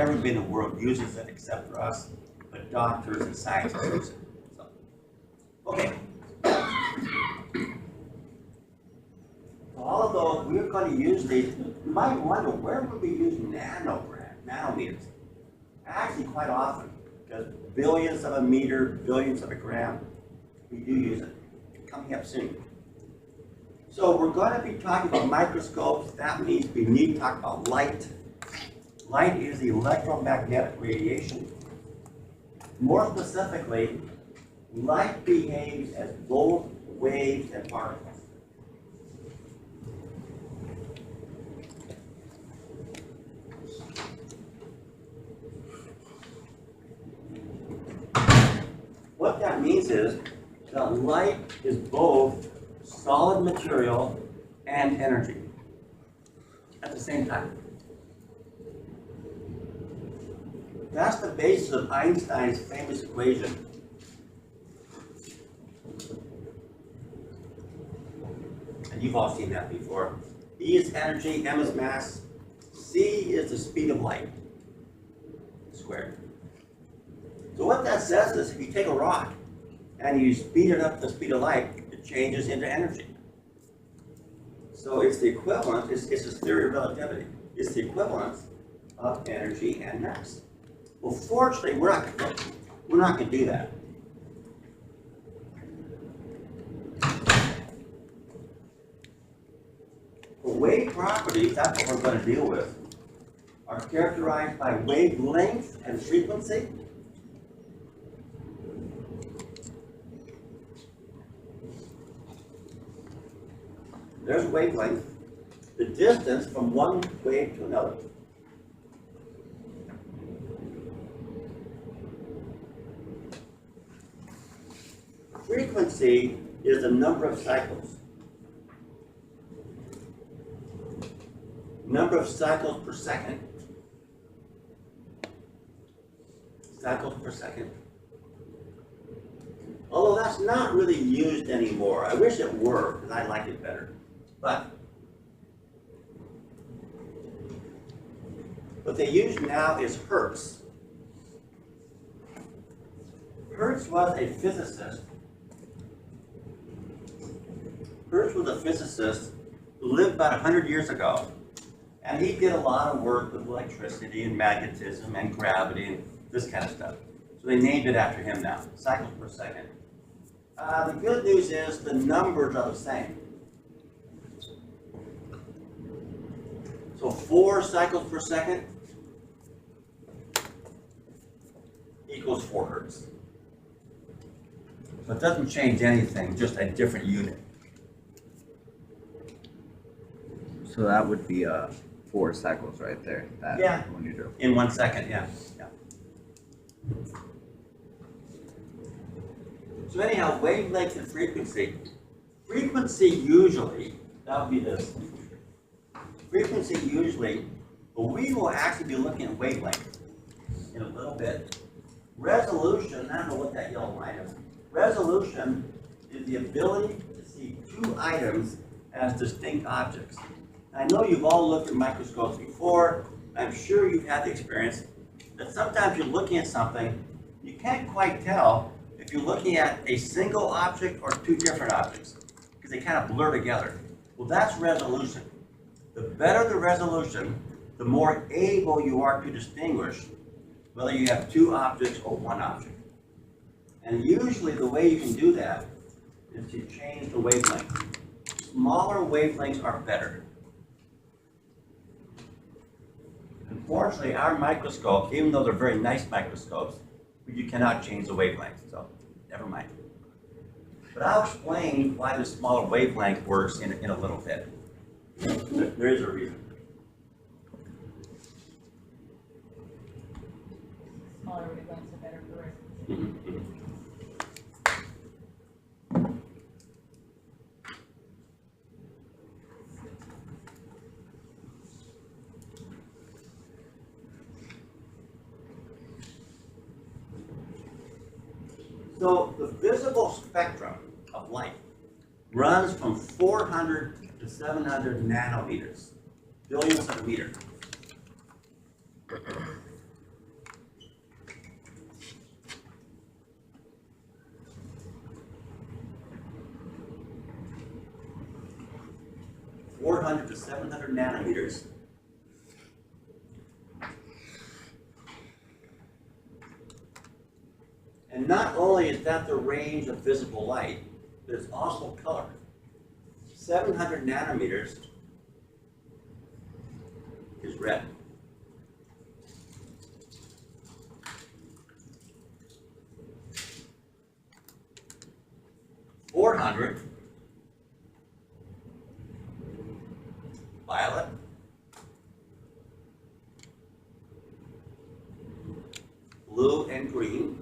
everybody in the world uses it except for us, but doctors and scientists use it. So, okay. So all of those, we're going to use these. You might wonder, where would we use nanometers? Actually, quite often, because billions of a meter, billions of a gram, we do use it. Coming up soon. So we're going to be talking about microscopes. That means we need to talk about light. Light is electromagnetic radiation. More specifically, light behaves as both waves and particles. What that means is that light is both solid material and energy at the same time. That's the basis of Einstein's famous equation. And you've all seen that before. E is energy, m is mass, c is the speed of light squared. So what that says is if you take a rock and you speed it up to the speed of light, it changes into energy. So it's the equivalent, it's this theory of relativity. It's the equivalence of energy and mass. Well, fortunately, we're not going to do that. The wave properties, that's what we're going to deal with, are characterized by wavelength and frequency. There's wavelength, the distance from one wave to another. Frequency is the number of cycles. Number of cycles per second. Cycles per second. Although that's not really used anymore. I wish it were, because I like it better. But what they use now is Hertz. Hertz was a physicist. Hertz was a physicist who lived about 100 years ago. And he did a lot of work with electricity and magnetism and gravity and this kind of stuff. So they named it after him now, cycles per second. The good news is the numbers are the same. So 4 cycles per second equals 4 hertz. So it doesn't change anything, just a different unit. So that would be 4 cycles right there. Yeah. When you do. In 1 second, yeah. So anyhow, wavelength and frequency. Frequency usually, that would be this. Frequency usually, but we will actually be looking at wavelength in a little bit. Resolution, I don't know what that yellow line is. Resolution is the ability to see 2 items as distinct objects. I know you've all looked at microscopes before. I'm sure you've had the experience that sometimes you're looking at something, you can't quite tell if you're looking at a single object or 2 different objects, because they kind of blur together. Well, that's resolution. The better the resolution, the more able you are to distinguish whether you have 2 objects or 1 object. And usually the way you can do that is to change the wavelength. Smaller wavelengths are better. Unfortunately, our microscopes, even though they're very nice microscopes, you cannot change the wavelength, so never mind. But I'll explain why the smaller wavelength works in a little bit. There is a reason. Smaller wavelengths are better for resonance. So the visible spectrum of light runs from 400 to 700 nanometers, billionths of a meter. 400 to 700 nanometers. And not only is that the range of visible light, but it's also color. 700 nanometers is red. .400 violet, blue and green,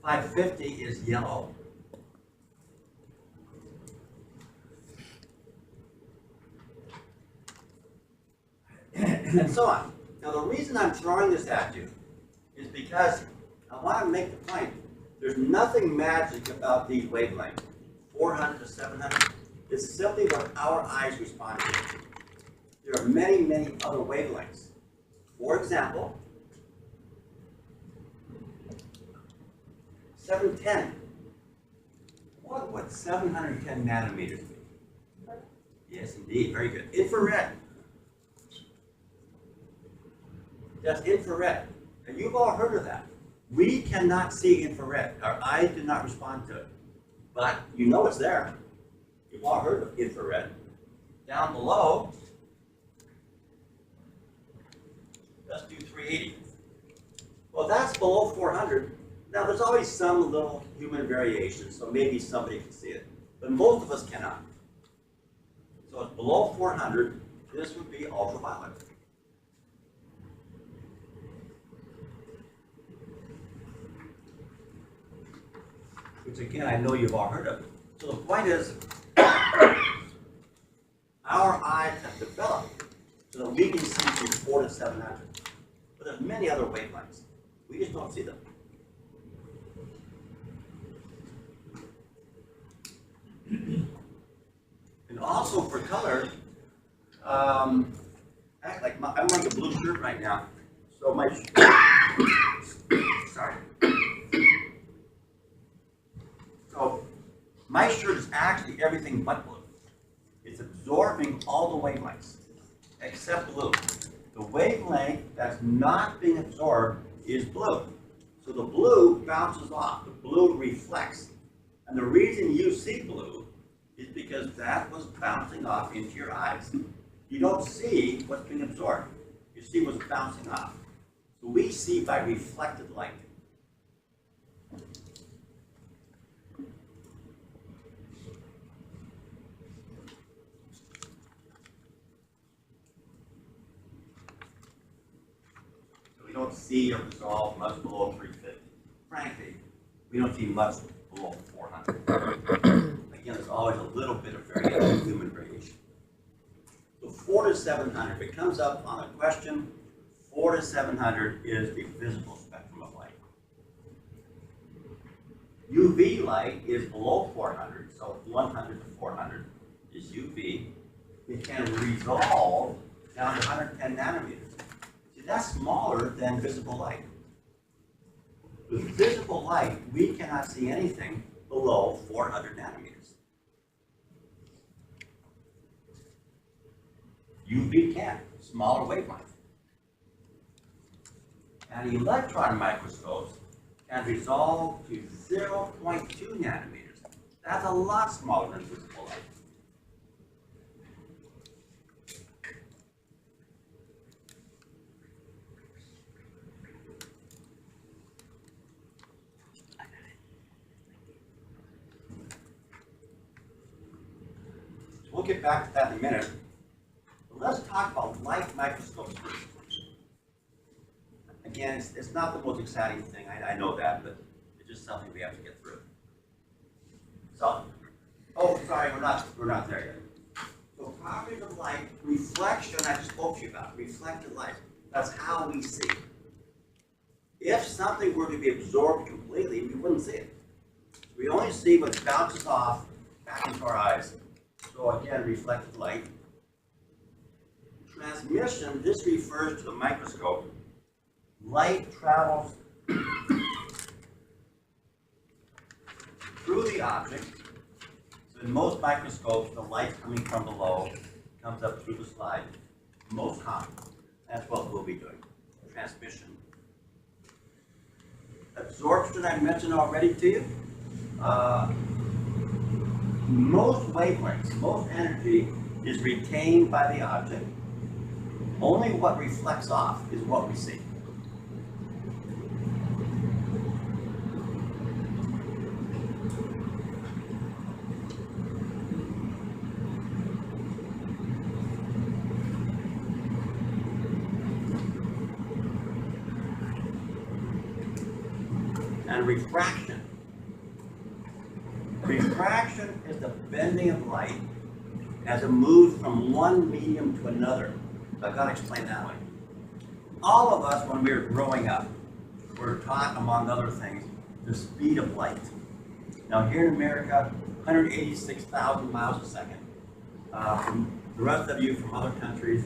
.550 is yellow. And so on. Now the reason I'm throwing this at you is because I want to make the point. There's nothing magic about these wavelengths. 400 to 700 is simply what our eyes respond to. There are many, many other wavelengths. For example, 710. What would 710 nanometers be? Yes, indeed. Very good. Infrared. That's infrared. And you've all heard of that. We cannot see infrared. Our eyes do not respond to it. But you know it's there. You've all heard of infrared. Down below, let's do 380. Well, that's below 400. Now, there's always some little human variation, so maybe somebody can see it. But most of us cannot. So it's below 400. This would be ultraviolet. Which again, I know you've all heard of. So the point is, our eyes have developed so that we can see from 4 to 700. But there's many other wavelengths. We just don't see them. And also for color, I'm wearing a blue shirt right now. So my sorry. So my shirt is actually everything but blue. It's absorbing all the wavelengths except blue. The wavelength that's not being absorbed is blue. So the blue bounces off. The blue reflects. And the reason you see blue is because that was bouncing off into your eyes. You don't see what's being absorbed. You see what's bouncing off. So we see by reflected light. We don't see or resolve much below 350. Frankly, we don't see much below 400. Again, there's always a little bit of variation, human variation. So 4 to 700, if it comes up on a question, 4 to 700 is the visible spectrum of light. UV light is below 400, so 100 to 400 is UV. It can resolve down to 110 nanometers. That's smaller than visible light. With visible light, we cannot see anything below 400 nanometers. UV can, smaller wavelength. And electron microscopes can resolve to 0.2 nanometers. That's a lot smaller than visible light. We'll get back to that in a minute. But let's talk about light microscopes first. Again, it's not the most exciting thing, I know that, but it's just something we have to get through. So, oh, sorry, we're not there yet. So properties of light, reflection, I just spoke to you about, reflected light. That's how we see. If something were to be absorbed completely, we wouldn't see it. We only see what bounces off back into our eyes. So again, reflected light. Transmission, this refers to the microscope. Light travels through the object. So in most microscopes, the light coming from below comes up through the slide. Most common. That's what we'll be doing. Transmission. Absorption, I mentioned already to you. Most wavelengths, most energy is retained by the object. Only what reflects off is what we see. And refraction. Refraction is the bending of light as it moves from one medium to another. I've got to explain that way. All of us, when we were growing up, were taught, among other things, the speed of light. Now here in America, 186,000 miles a second. From the rest of you from other countries,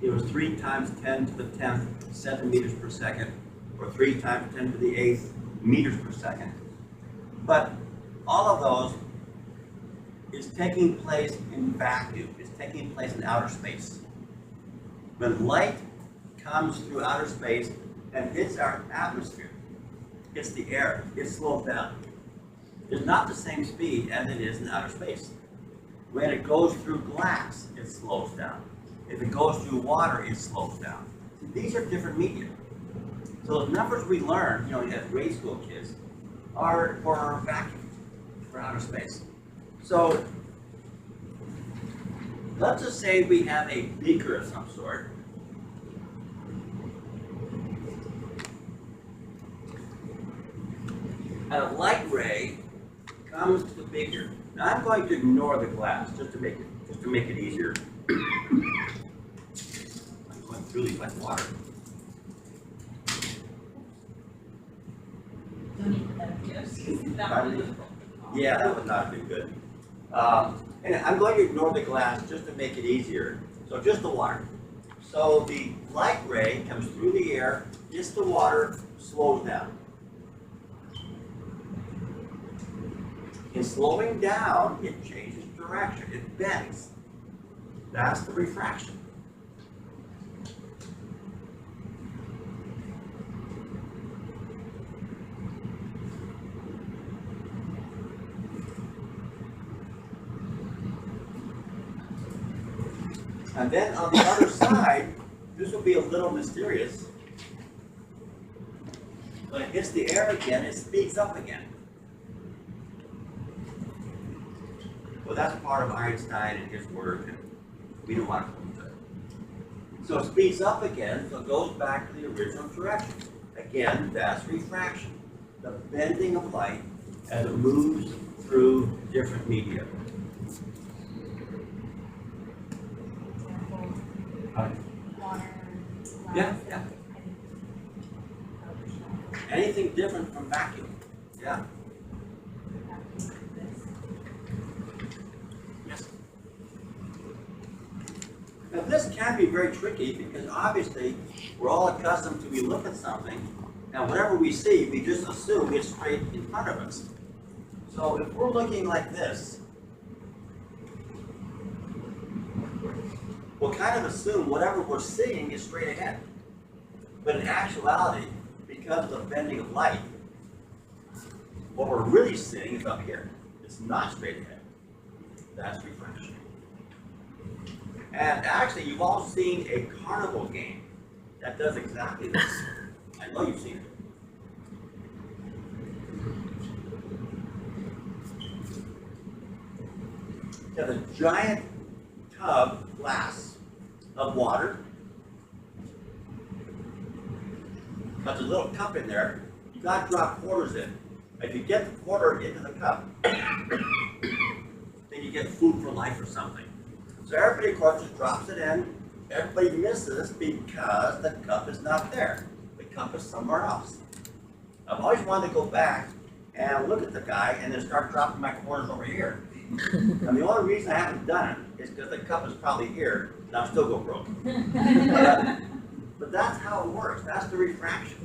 it was 3 times 10 to the 10th centimeters per second, or 3 times 10 to the 8th meters per second. But all of those is taking place in vacuum. It's taking place in outer space. When light comes through outer space and hits our atmosphere, hits the air, it slows down. It's not the same speed as it is in outer space. When it goes through glass, it slows down. If it goes through water, it slows down. See, these are different media. So the numbers we learn, as grade school kids, are for vacuum, for outer space. So let's just say we have a beaker of some sort. And a light ray comes to the beaker. Now I'm going to ignore the glass just to make it easier. I'm going through these like water. Don't need that abuse. That would be- Yeah, that would not have been good. And I'm going to ignore the glass just to make it easier. So just the water. So the light ray comes through the air, hits the water, slows down. In slowing down, it changes direction, it bends. That's the refraction. And then on the other side, this will be a little mysterious. When it hits the air again, it speeds up again. Well, that's part of Einstein and his work, and we don't want to go into it. So it speeds up again, so it goes back to the original direction. Again, that's refraction, the bending of light as it moves through different media. Water, Yeah, glass, yeah. anything. Anything different from vacuum? Yeah. Yes. Now this can be very tricky because obviously we're all accustomed to we look at something and whatever we see, we just assume it's straight in front of us. So if we're looking like this, we'll kind of assume whatever we're seeing is straight ahead. But in actuality, because of the bending of light, what we're really seeing is up here. It's not straight ahead. That's refraction. And actually, you've all seen a carnival game that does exactly this. I know you've seen it. You have a giant tub, glass, of water. There's a little cup in there. You gotta drop quarters in. If you get the quarter into the cup, then you get food for life or something. So everybody, of course, just drops it in. Everybody misses because the cup is not there. The cup is somewhere else. I've always wanted to go back and look at the guy and then start dropping my corners over here. And the only reason I haven't done it is because the cup is probably here, and I'm still going broke. But that's how it works. That's the refraction.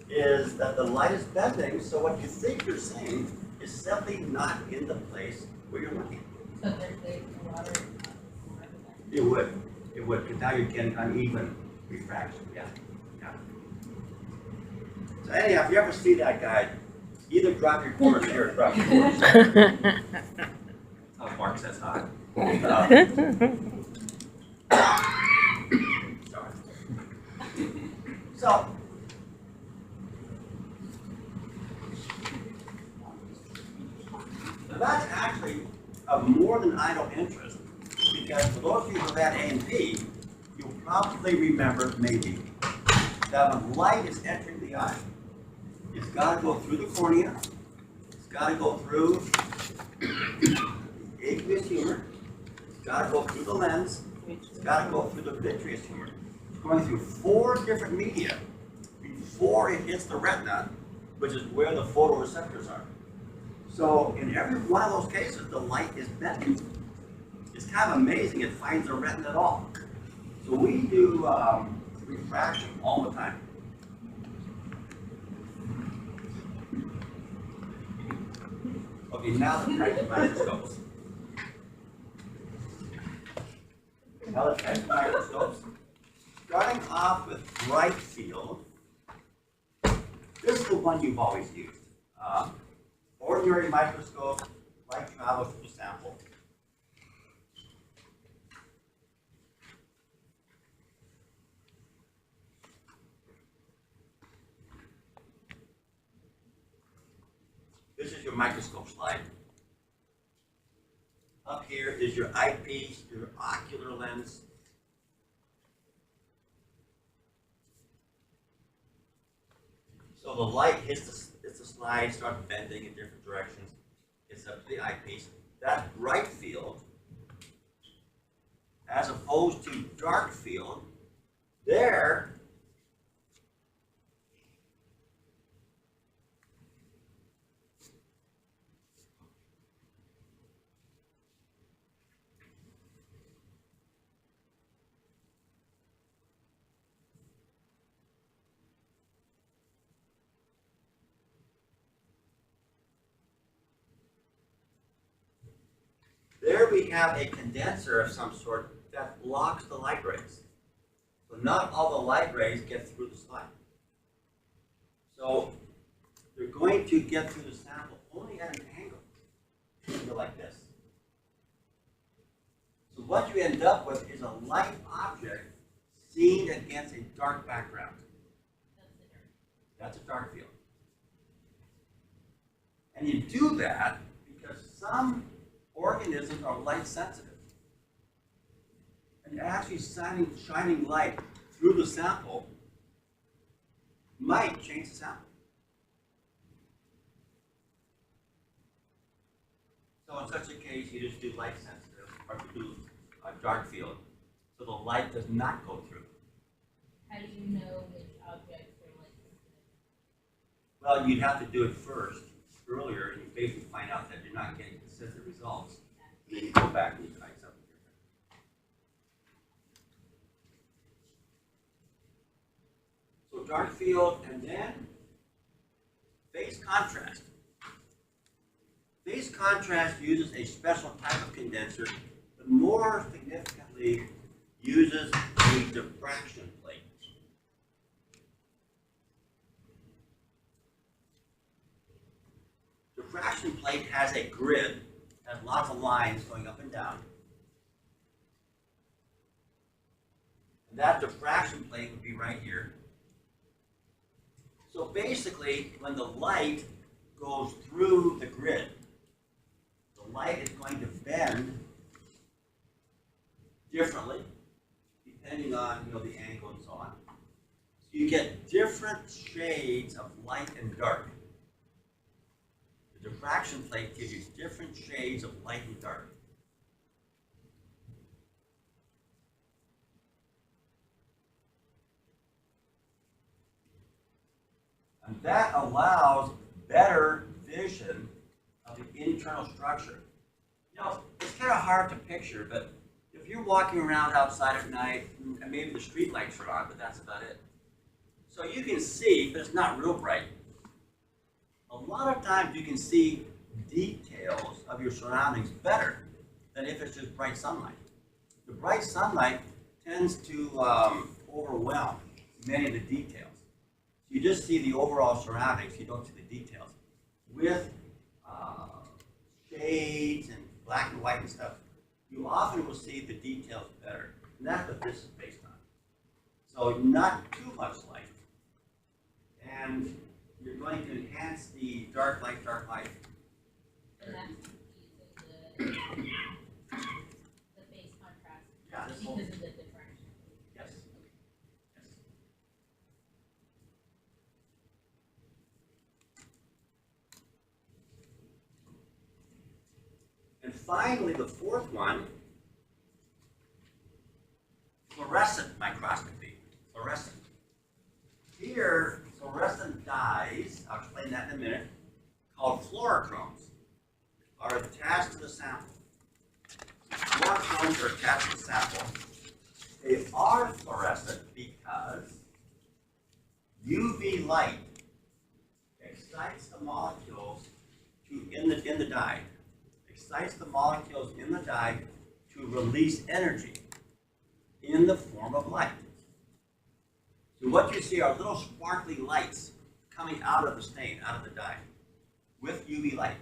Is that the light is bending, so what you think you're seeing is simply not in the place where you're looking. So there's no water. It would, because now you're getting uneven refraction, yeah. So anyhow, if you ever see that guy, either drop your corners here or drop your corners. Oh, Mark says hi. Sorry. So. That's actually of more than idle interest, because for those of you who had A and P, you'll probably remember, maybe, that when light is entering the eye, it's got to go through the cornea, it's got to go through the aqueous humor, it's got to go through the lens, it's got to go through the vitreous humor. It's going through 4 different media before it hits the retina, which is where the photoreceptors are. So in every one of those cases, the light is bending. It's kind of amazing it finds the retina at all. So we do refraction all the time. Okay, now the types of microscopes. Now the types of microscopes. Starting off with bright field. This is the one you've always used. Ordinary microscope, light travels through the sample. This is your microscope slide. Up here is your eyepiece, your ocular lens. So the light hits the slide, starts bending in different directions. It's up to the eyepiece. That's bright field, as opposed to dark field. There, we have a condenser of some sort that blocks the light rays. So not all the light rays get through the slide. So they're going to get through the sample only at an angle, like this. So what you end up with is a light object seen against a dark background. That's a dark field. And you do that because some organisms are light sensitive. And actually shining light through the sample might change the sample. So in such a case, you just do light sensitive or you do a dark field, so the light does not go through. How do you know which objects are light sensitive? Well, you'd have to do it first, earlier, and you basically find out that you're not getting consistent results. And then you go back and you try something different. So dark field, and then phase contrast. Phase contrast uses a special type of condenser, but more significantly uses a diffraction plate. Diffraction plate has a grid, has lots of lines going up and down. And that diffraction plate would be right here. So basically, when the light goes through the grid, the light is going to bend differently, depending on the angle and so on. So you get different shades of light and dark. The diffraction plate gives you different shades of light and dark. And that allows better visual internal structure. You know, it's kind of hard to picture, but if you're walking around outside at night, and maybe the street lights are on, but that's about it. So you can see, but it's not real bright. A lot of times you can see details of your surroundings better than if it's just bright sunlight. The bright sunlight tends to overwhelm many of the details. You just see the overall surroundings, you don't see the details. With shades and black and white and stuff, you often will see the details better. And that's what this is based on. So not too much light. And you're going to enhance the dark light. And that's using the phase contrast Yeah, this because whole, of the differential. yes. Yes. And finally, the fourth one, fluorescent microscopy. Fluorescent. Here, fluorescent dyes, I'll explain that in a minute, called fluorochromes, are attached to the sample. Fluorochromes are attached to the sample. They are fluorescent because UV light excites the molecules in the dye, excites the molecules in the dye to release energy in the form of light. So what you see are little sparkly lights coming out of the stain, out of the dye, with UV light.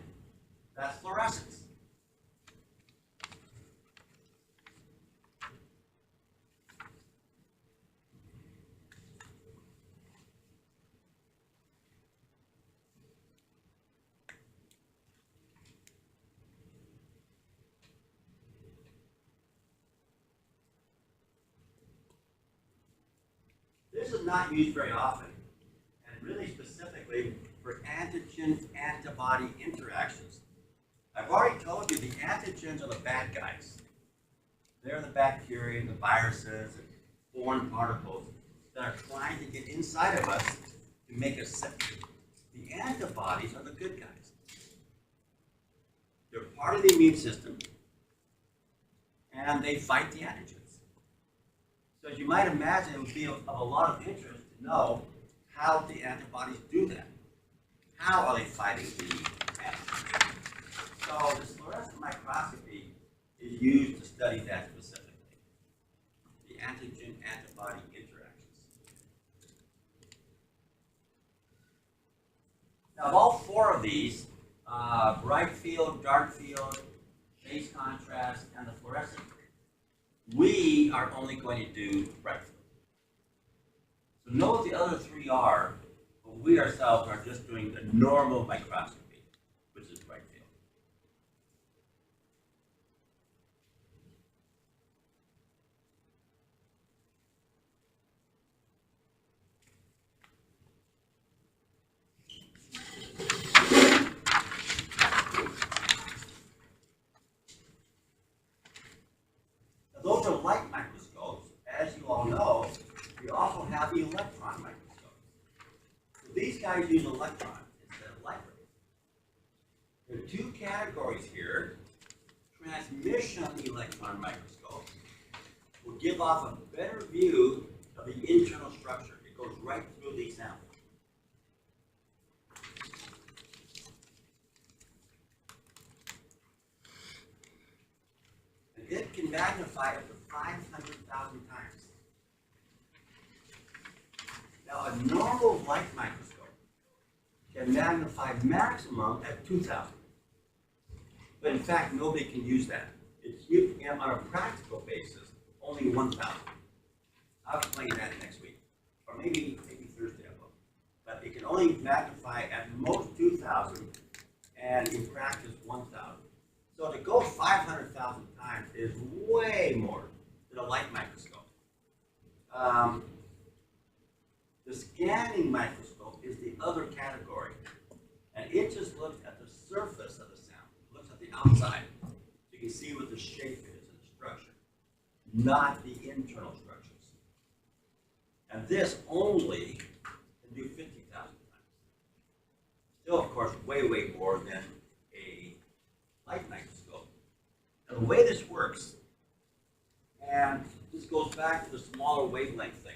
That's fluorescence. This is not used very often, and really specifically for antigen-antibody interactions. I've already told you the antigens are the bad guys. They're the bacteria and the viruses and foreign particles that are trying to get inside of us to make us sick. The antibodies are the good guys. They're part of the immune system, and they fight the antigens. So as you might imagine, it would be of a lot of interest to know how the antibodies do that. How are they fighting the antigens? So this fluorescent microscopy is used to study that specifically, the antigen-antibody interactions. Now, of all four of these, bright field, dark field, phase contrast, and the fluorescent, we are only going to do bright field. So know what the other three are, but we ourselves are just doing the normal microscopy, which is bright field. Now, those are light microscopes. As you all know, we also have the electron microscopes. So these guys use electrons instead of light rays. There are two categories here. Transmission electron microscope will give off a better view of the internal structure. It goes right through the sample. And it can magnify up to 500,000 times. Now, a normal light microscope can magnify maximum at 2,000. But in fact, nobody can use that. It's used on a practical basis, only 1,000. I'll explain that next week, or maybe Thursday I will. But it can only magnify at most 2,000, and in practice 1,000. So to go 500,000 times is way more than a light microscope. The scanning microscope is the other category, and it just looks at the surface of the sample. It looks at the outside, so you can see what the shape is and the structure, not the internal structures. And this only can do 50,000 times. Still, of course, way more than a the way this works, and this goes back to the smaller wavelength thing.